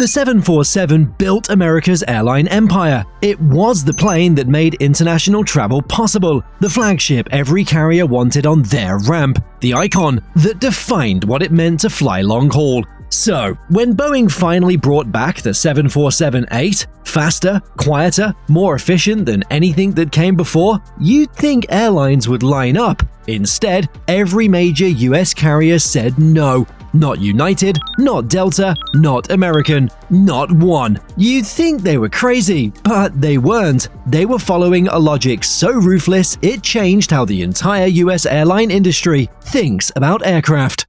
The 747 built America's airline empire. It was the plane that made international travel possible, the flagship every carrier wanted on their ramp, the icon that defined what it meant to fly long haul. So, when Boeing finally brought back the 747-8, faster, quieter, more efficient than anything that came before, you'd think airlines would line up. Instead, every major US carrier said no. Not United, not Delta, not American, not one. You'd think they were crazy, but they weren't. They were following a logic so ruthless it changed how the entire US airline industry thinks about aircraft.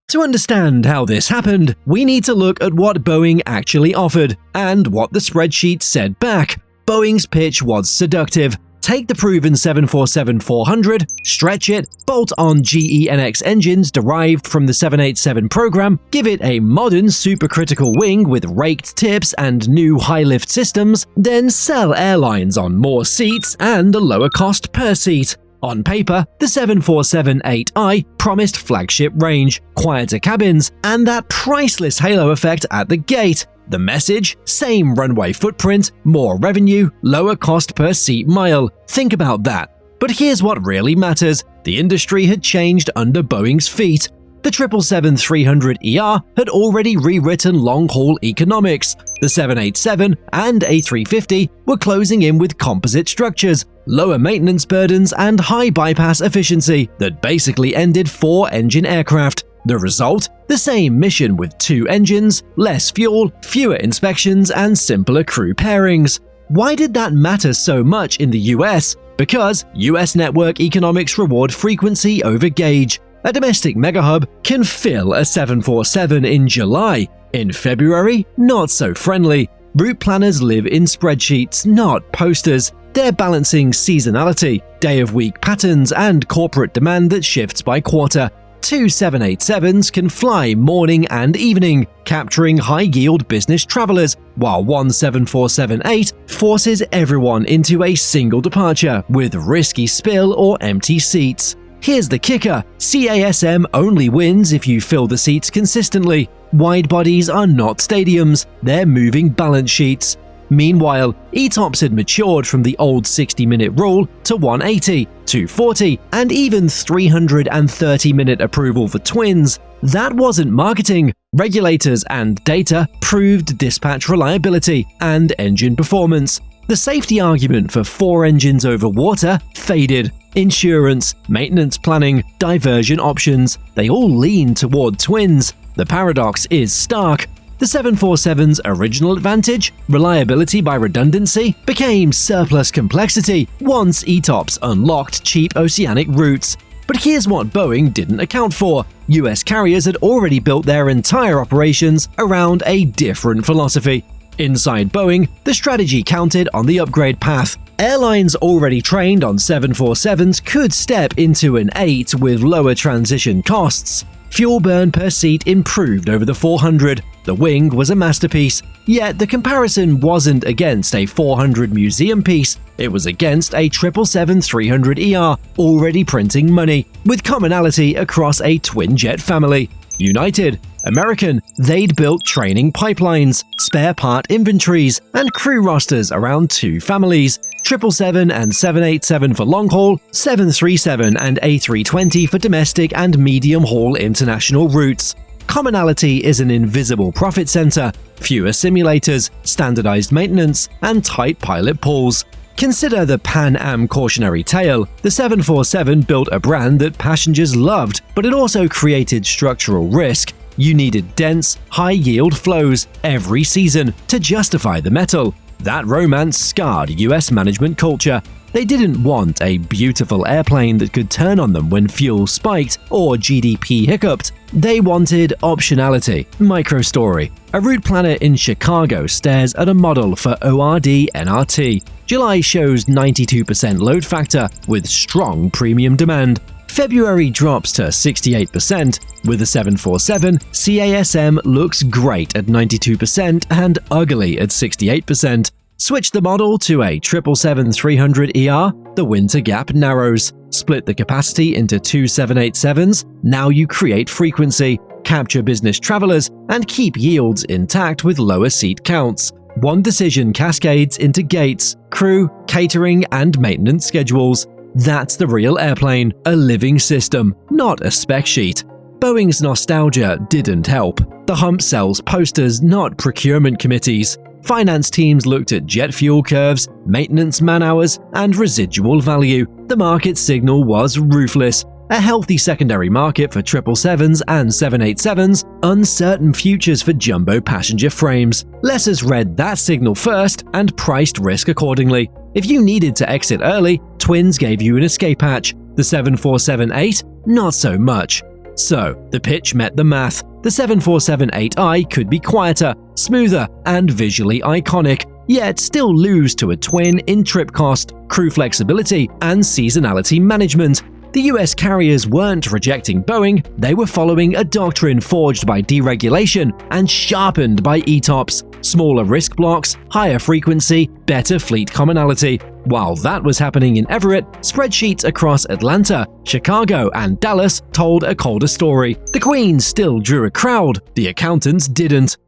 To understand how this happened, we need to look at what Boeing actually offered and what the spreadsheet said back. Boeing's pitch was seductive. Take the proven 747-400, stretch it, bolt on GEnx engines derived from the 787 program, give it a modern supercritical wing with raked tips and new high-lift systems, then sell airlines on more seats and a lower cost per seat. On paper, the 747-8i promised flagship range, quieter cabins, and that priceless halo effect at the gate. The message? Same runway footprint, more revenue, lower cost per seat mile. Think about that. But here's what really matters. The industry had changed under Boeing's feet. The 777-300ER had already rewritten long-haul economics. The 787 and A350 were closing in with composite structures, lower maintenance burdens, and high bypass efficiency that basically ended four-engine aircraft. The result? The same mission with two engines, less fuel, fewer inspections, and simpler crew pairings. Why did that matter so much in the US? Because US network economics reward frequency over gauge. A domestic megahub can fill a 747 in July. In February, not so friendly. Route planners live in spreadsheets, not posters. They're balancing seasonality, day-of-week patterns, and corporate demand that shifts by quarter. Two 787s can fly morning and evening, capturing high-yield business travelers, while one 747-8 forces everyone into a single departure with risky spill or empty seats. Here's the kicker: CASM only wins if you fill the seats consistently. Wide bodies are not stadiums, they're moving balance sheets. Meanwhile, ETOPS had matured from the old 60-minute rule to 180, 240, and even 330-minute approval for twins. That wasn't marketing. Regulators and data proved dispatch reliability and engine performance. The safety argument for four engines over water faded. Insurance, maintenance planning, diversion options, they all lean toward twins. The paradox is stark. The 747's original advantage, reliability by redundancy, became surplus complexity once ETOPS unlocked cheap oceanic routes. But here's what Boeing didn't account for. US carriers had already built their entire operations around a different philosophy. Inside Boeing, the strategy counted on the upgrade path. Airlines already trained on 747s could step into an 8 with lower transition costs. Fuel burn per seat improved over the 400. The wing was a masterpiece. Yet the comparison wasn't against a 400 museum piece. It was against a 777-300ER already printing money, with commonality across a twin-jet family. United, American, they'd built training pipelines, spare part inventories, and crew rosters around two families: 777 and 787 for long-haul, 737 and A320 for domestic and medium-haul international routes. Commonality is an invisible profit center: fewer simulators, standardized maintenance, and tight pilot pools. Consider the Pan Am cautionary tale. The 747 built a brand that passengers loved, but it also created structural risk. You needed dense, high-yield flows every season to justify the metal. That romance scarred US management culture. They didn't want a beautiful airplane that could turn on them when fuel spiked or GDP hiccuped. They wanted optionality. Microstory. A route planner in Chicago stares at a model for ORD-NRT. July shows 92% load factor with strong premium demand. February drops to 68%. With the 747, CASM looks great at 92% and ugly at 68%. Switch the model to a 777-300ER, the winter gap narrows. Split the capacity into two 787s, now you create frequency. capture business travelers and keep yields intact with lower seat counts. One decision cascades into gates, crew, catering, and maintenance schedules. That's the real airplane, a living system, not a spec sheet. Boeing's nostalgia didn't help. The hump sells posters, not procurement committees. Finance teams looked at jet fuel curves, maintenance man-hours, and residual value. The market signal was ruthless. A healthy secondary market for 777s and 787s, uncertain futures for jumbo passenger frames. Lessors read that signal first and priced risk accordingly. If you needed to exit early, Twins gave you an escape hatch. The 747-8, not so much. So, the pitch met the math. The 747-8i could be quieter, smoother, and visually iconic, yet still lose to a twin in trip cost, crew flexibility, and seasonality management. The US carriers weren't rejecting Boeing, they were following a doctrine forged by deregulation and sharpened by ETOPS. Smaller risk blocks, higher frequency, better fleet commonality. While that was happening in Everett, spreadsheets across Atlanta, Chicago, and Dallas told a colder story. The Queens still drew a crowd, the accountants didn't.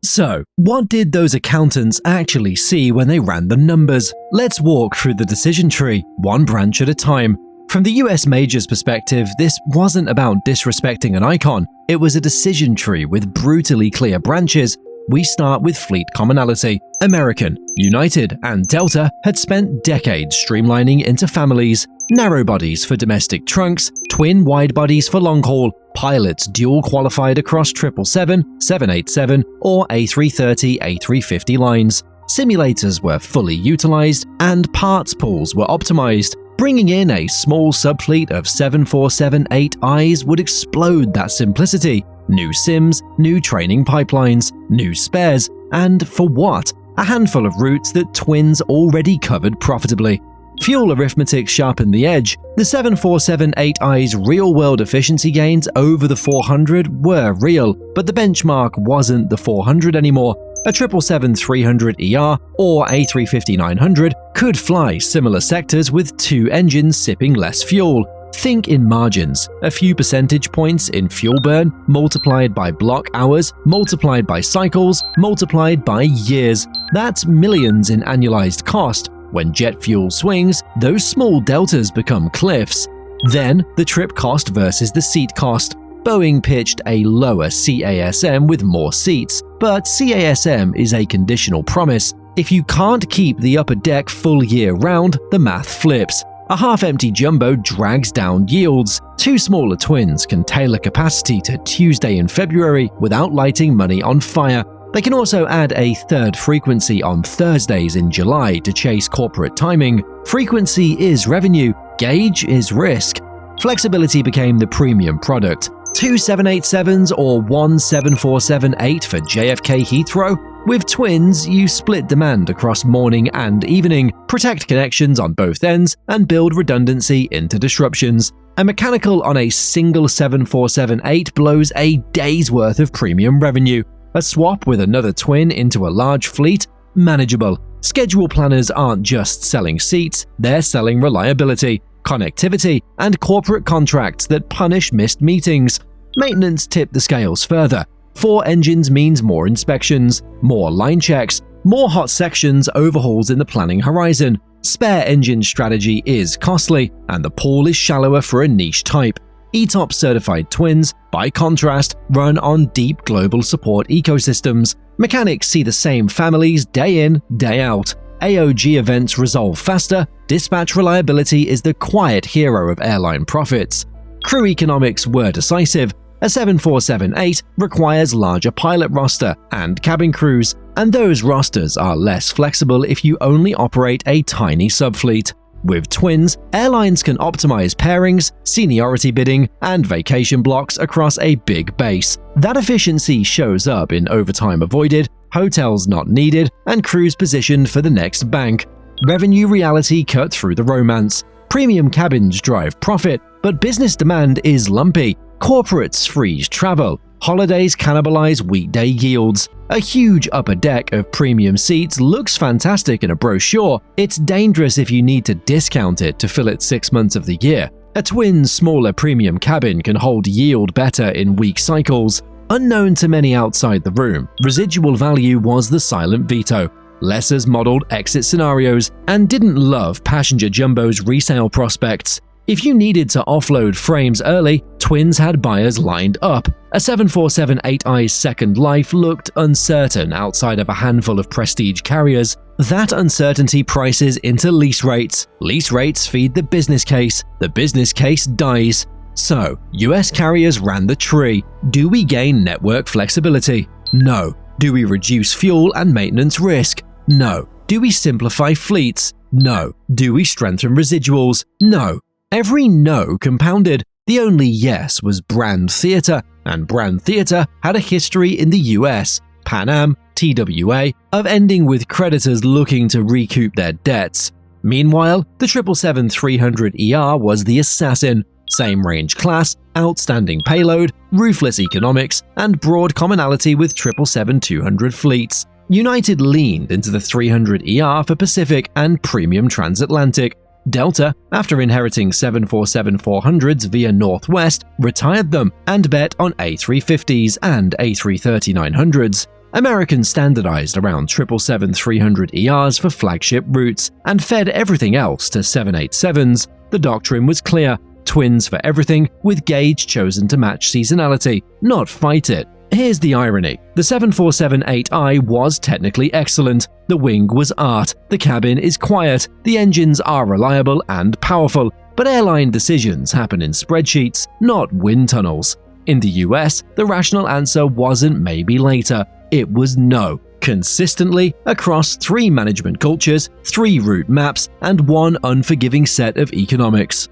So, what did those accountants actually see when they ran the numbers? Let's walk through the decision tree, one branch at a time. From the US majors' perspective, this wasn't about disrespecting an icon, it was a decision tree with brutally clear branches. We start with fleet commonality. American, United, and Delta had spent decades streamlining into families, narrow bodies for domestic trunks, twin wide bodies for long haul, pilots dual qualified across 777, 787, or A330, A350 lines. Simulators were fully utilized, and parts pools were optimized. Bringing in a small subfleet of 747-8Is would explode that simplicity. New sims, new training pipelines, new spares, and for what? A handful of routes that Twins already covered profitably. Fuel arithmetic sharpened the edge. The 747-8I's real-world efficiency gains over the 400 were real, but the benchmark wasn't the 400 anymore. A 777-300ER or A350-900 could fly similar sectors with two engines sipping less fuel. Think in margins, a few percentage points in fuel burn, multiplied by block hours, multiplied by cycles, multiplied by years. That's millions in annualized cost. When jet fuel swings, those small deltas become cliffs. Then, the trip cost versus the seat cost. Boeing pitched a lower CASM with more seats, but CASM is a conditional promise. If you can't keep the upper deck full year round, the math flips. A half-empty jumbo drags down yields. Two smaller twins can tailor capacity to Tuesday in February without lighting money on fire. They can also add a third frequency on Thursdays in July to chase corporate timing. Frequency is revenue, gauge is risk. Flexibility became the premium product. Two 787s or one 747-8 for JFK Heathrow? With Twins, you split demand across morning and evening, protect connections on both ends, and build redundancy into disruptions. A mechanical on a single 747-8 blows a day's worth of premium revenue. A swap with another twin into a large fleet? Manageable. Schedule planners aren't just selling seats, they're selling reliability, connectivity, and corporate contracts that punish missed meetings. Maintenance tipped the scales further. 4 engines means more inspections, more line checks, more hot sections overhauls in the planning horizon. Spare engine strategy is costly, and the pool is shallower for a niche type. ETOPS certified twins, by contrast, run on deep global support ecosystems. Mechanics see the same families day in, day out. AOG events resolve faster, dispatch reliability is the quiet hero of airline profits. Crew economics were decisive. A 747-8 requires larger pilot roster and cabin crews, and those rosters are less flexible if you only operate a tiny subfleet. With Twins, airlines can optimize pairings, seniority bidding, and vacation blocks across a big base. That efficiency shows up in overtime avoided, hotels not needed, and crews positioned for the next bank. Revenue reality cut through the romance. Premium cabins drive profit, but business demand is lumpy. Corporates freeze travel. Holidays cannibalize weekday yields. A huge upper deck of premium seats looks fantastic in a brochure. It's dangerous if you need to discount it to fill it 6 months of the year. A twin smaller premium cabin can hold yield better in weak cycles. Unknown to many outside the room, residual value was the silent veto. Lessors modeled exit scenarios and didn't love passenger jumbo's resale prospects. If you needed to offload frames early, Twins had buyers lined up. A 747-8I's second life looked uncertain outside of a handful of prestige carriers. That uncertainty prices into lease rates. Lease rates feed the business case. The business case dies. So, US carriers ran the tree. Do we gain network flexibility? No. Do we reduce fuel and maintenance risk? No. Do we simplify fleets? No. Do we strengthen residuals? No. Every no compounded. The only yes was brand theater, and brand theater had a history in the US, Pan Am, TWA, of ending with creditors looking to recoup their debts. Meanwhile, the 777-300ER was the assassin. Same range class, outstanding payload, ruthless economics, and broad commonality with 777-200 fleets. United leaned into the 300ER for Pacific and premium transatlantic. Delta, after inheriting 747-400s via Northwest, retired them and bet on A350s and A330-900s. American standardized around 777-300ERs for flagship routes and fed everything else to 787s. The doctrine was clear: Twins for everything, with gauge chosen to match seasonality, not fight it. Here's the irony. The 747-8I was technically excellent. The wing was art. The cabin is quiet. The engines are reliable and powerful. But airline decisions happen in spreadsheets, not wind tunnels. In the US, the rational answer wasn't maybe later. It was no. Consistently across 3 management cultures, 3 route maps, and 1 unforgiving set of economics.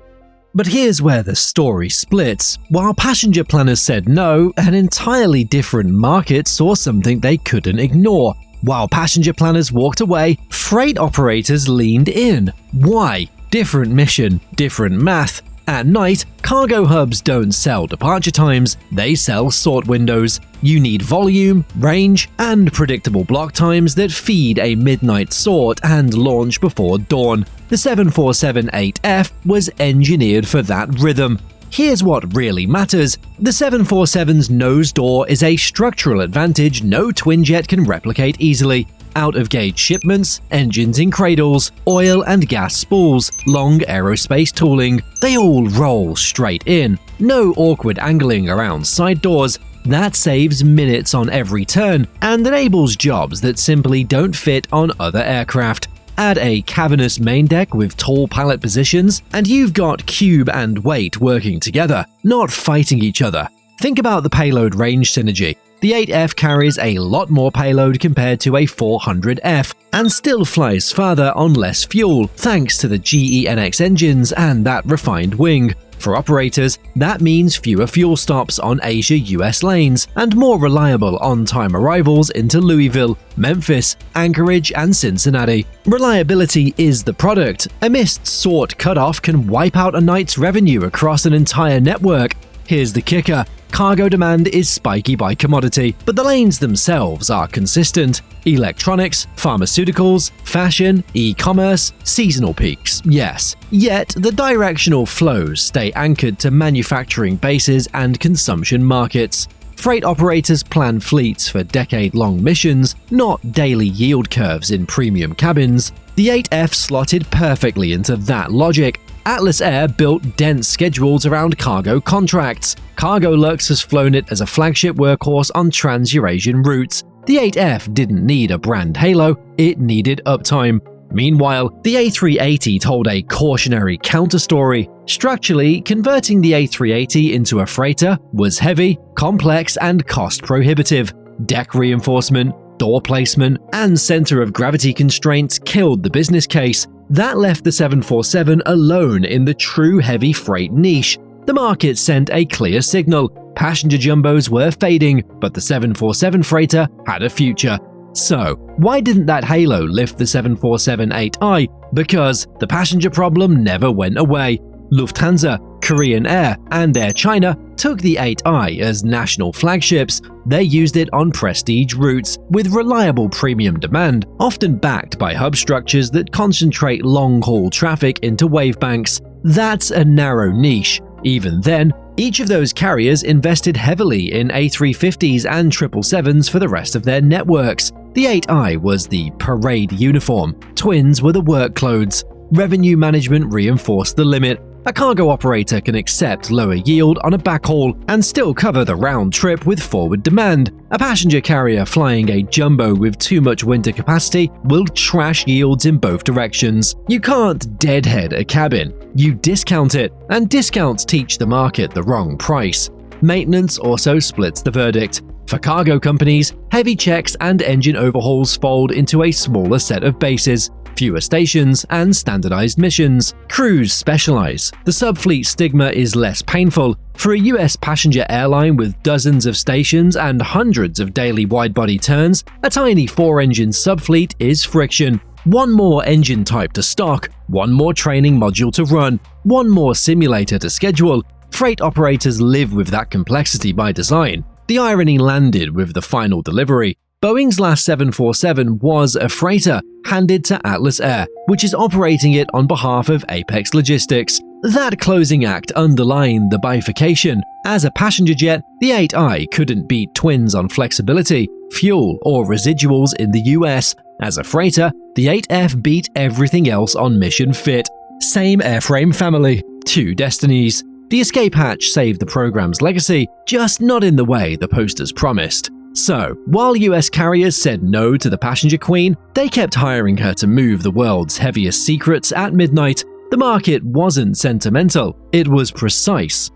But here's where the story splits. While passenger planners said no, an entirely different market saw something they couldn't ignore. While passenger planners walked away, freight operators leaned in. Why? Different mission, different math. At night, cargo hubs don't sell departure times, they sell sort windows. You need volume, range, and predictable block times that feed a midnight sort and launch before dawn. The 747-8F was engineered for that rhythm. Here's what really matters. The 747's nose door is a structural advantage no twin jet can replicate easily. Out-of-gauge shipments, engines in cradles, oil and gas spools, long aerospace tooling, they all roll straight in. No awkward angling around side doors. That saves minutes on every turn and enables jobs that simply don't fit on other aircraft. Add a cavernous main deck with tall pallet positions, and you've got cube and weight working together, not fighting each other. Think about the payload range synergy. The 8F carries a lot more payload compared to a 400F, and still flies farther on less fuel thanks to the GEnx engines and that refined wing. For operators, that means fewer fuel stops on Asia-US lanes and more reliable on-time arrivals into Louisville, Memphis, Anchorage, and Cincinnati. Reliability is the product. A missed sort cutoff can wipe out a night's revenue across an entire network. Here's the kicker. Cargo demand is spiky by commodity, but the lanes themselves are consistent. Electronics, pharmaceuticals, fashion, e-commerce, seasonal peaks, yes. Yet, the directional flows stay anchored to manufacturing bases and consumption markets. Freight operators plan fleets for decade-long missions, not daily yield curves in premium cabins. The 8F slotted perfectly into that logic. Atlas Air built dense schedules around cargo contracts. Cargolux has flown it as a flagship workhorse on trans-Eurasian routes. The 8F didn't need a brand halo, it needed uptime. Meanwhile, the A380 told a cautionary counter-story. Structurally, converting the A380 into a freighter was heavy, complex, and cost-prohibitive. Deck reinforcement, door placement, and center of gravity constraints killed the business case. That left the 747 alone in the true heavy freight niche. The market sent a clear signal. Passenger jumbos were fading, but the 747 freighter had a future. So, why didn't that halo lift the 747-8I? Because the passenger problem never went away. Lufthansa, Korean Air, and Air China took the 8I as national flagships. They used it on prestige routes with reliable premium demand, often backed by hub structures that concentrate long-haul traffic into wave banks. That's a narrow niche. Even then, Each of those carriers invested heavily in A350s and 777s for the rest of their networks. The 8I was the parade uniform, twins were the work clothes. Revenue management reinforced the limit. A cargo operator can accept lower yield on a backhaul and still cover the round trip with forward demand. A passenger carrier flying a jumbo with too much winter capacity will trash yields in both directions. You can't deadhead a cabin, you discount it, and discounts teach the market the wrong price. Maintenance also splits the verdict. For cargo companies, heavy checks and engine overhauls fold into a smaller set of bases, fewer stations, and standardized missions. Crews specialize. The subfleet stigma is less painful. For a US passenger airline with dozens of stations and hundreds of daily wide-body turns, a tiny 4-engine subfleet is friction. One more engine type to stock, one more training module to run, one more simulator to schedule. Freight operators live with that complexity by design. The irony landed with the final delivery. Boeing's last 747 was a freighter handed to Atlas Air, which is operating it on behalf of Apex Logistics. That closing act underlined the bifurcation. As a passenger jet, the 8I couldn't beat twins on flexibility, fuel, or residuals in the US. As a freighter, the 8F beat everything else on mission fit. Same airframe family, two destinies. The escape hatch saved the program's legacy, just not in the way the posters promised. So, while US carriers said no to the passenger queen, they kept hiring her to move the world's heaviest secrets at midnight. The market wasn't sentimental, it was precise.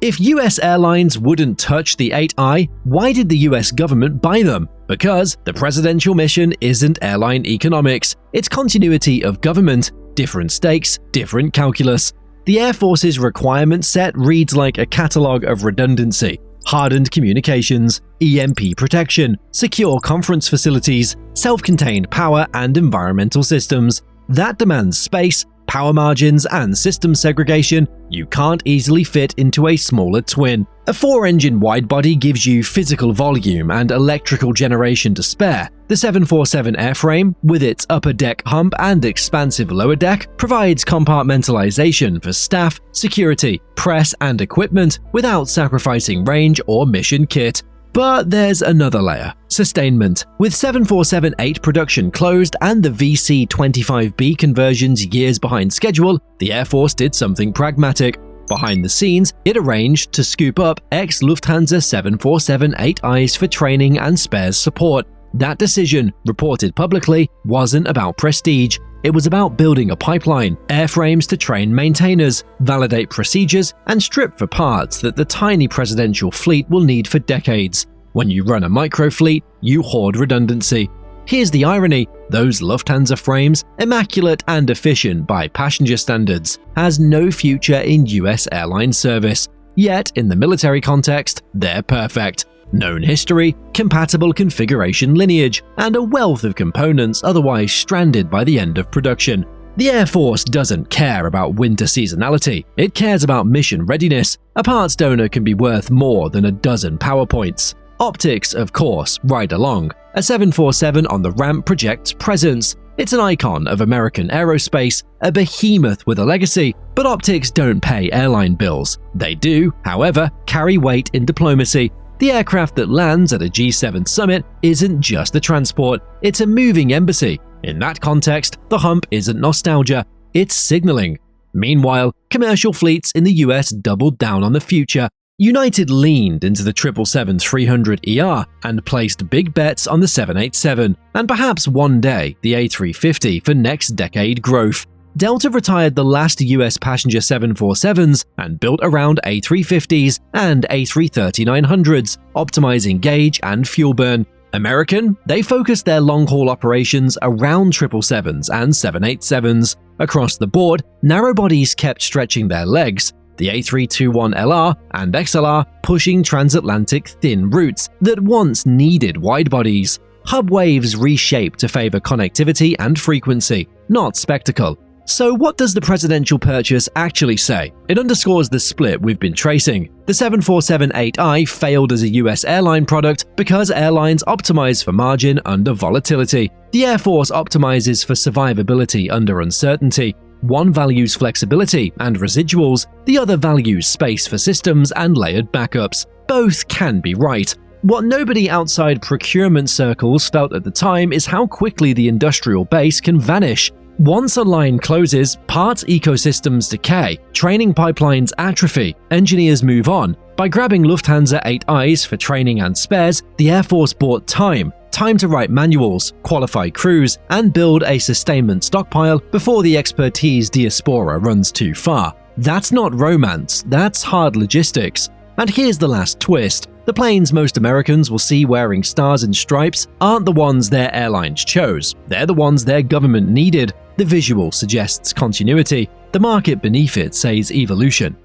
If US airlines wouldn't touch the 8I, why did the US government buy them? Because the presidential mission isn't airline economics, it's continuity of government, different stakes, different calculus. The Air Force's requirement set reads like a catalog of redundancy. Hardened communications, EMP protection, secure conference facilities, self-contained power and environmental systems. That demands space, power margins, and system segregation you can't easily fit into a smaller twin. A 4-engine widebody gives you physical volume and electrical generation to spare. The 747 airframe, with its upper deck hump and expansive lower deck, provides compartmentalization for staff, security, press, and equipment without sacrificing range or mission kit. But there's another layer: sustainment. With 747-8 production closed and the VC-25B conversions years behind schedule, the Air Force did something pragmatic. Behind the scenes, it arranged to scoop up ex-Lufthansa 747-8Is for training and spares support. That decision, reported publicly, wasn't about prestige. It was about building a pipeline, airframes to train maintainers, validate procedures, and strip for parts that the tiny presidential fleet will need for decades. When you run a microfleet, you hoard redundancy. Here's the irony: those Lufthansa frames, immaculate and efficient by passenger standards, has no future in US airline service. Yet, in the military context, they're perfect. Known history, compatible configuration lineage, and a wealth of components otherwise stranded by the end of production. The Air Force doesn't care about winter seasonality, it cares about mission readiness. A parts donor can be worth more than a dozen PowerPoints. Optics, of course, ride along. A 747 on the ramp projects presence. It's an icon of American aerospace, a behemoth with a legacy, but optics don't pay airline bills. They do, however, carry weight in diplomacy. The aircraft that lands at a G7 summit isn't just a transport, it's a moving embassy. In that context, the hump isn't nostalgia, it's signaling. Meanwhile, commercial fleets in the US doubled down on the future. United leaned into the 777-300ER and placed big bets on the 787, and perhaps one day the A350 for next decade growth. Delta retired the last US passenger 747s and built around A350s and A330-900s, optimizing gauge and fuel burn. American, they focused their long-haul operations around 777s and 787s. Across the board, narrow bodies kept stretching their legs, the A321LR and XLR pushing transatlantic thin routes that once needed wide bodies. Hub waves reshaped to favor connectivity and frequency, not spectacle. So what does the presidential purchase actually say? It underscores the split we've been tracing. The 747-8I failed as a US airline product because airlines optimize for margin under volatility. The Air Force optimizes for survivability under uncertainty. One values flexibility and residuals, the other values space for systems and layered backups. Both can be right. What nobody outside procurement circles felt at the time is how quickly the industrial base can vanish. Once a line closes, parts ecosystems decay, training pipelines atrophy, engineers move on. By grabbing Lufthansa 8 Eyes for training and spares, the Air Force bought time to write manuals, qualify crews, and build a sustainment stockpile before the expertise diaspora runs too far. That's not romance, that's hard logistics. And here's the last twist. The planes most Americans will see wearing stars and stripes aren't the ones their airlines chose. They're the ones their government needed. The visual suggests continuity. The market beneath it says evolution.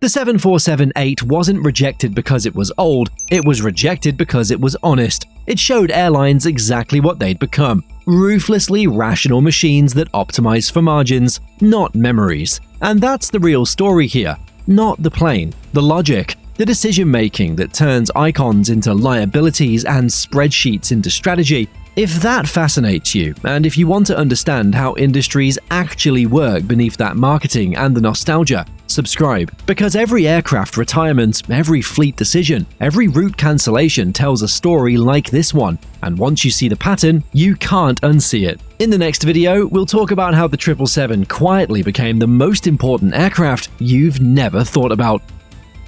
The 747-8 wasn't rejected because it was old, it was rejected because it was honest. It showed airlines exactly what they'd become: ruthlessly rational machines that optimize for margins, not memories. And that's the real story here, not the plane, the logic. The decision-making that turns icons into liabilities and spreadsheets into strategy. If that fascinates you, and if you want to understand how industries actually work beneath that marketing and the nostalgia, subscribe. Because every aircraft retirement, every fleet decision, every route cancellation tells a story like this one, and once you see the pattern, you can't unsee it. In the next video, we'll talk about how the 777 quietly became the most important aircraft you've never thought about.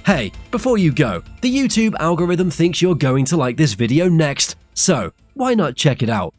Hey, before you go, the YouTube algorithm thinks you're going to like this video next, so why not check it out?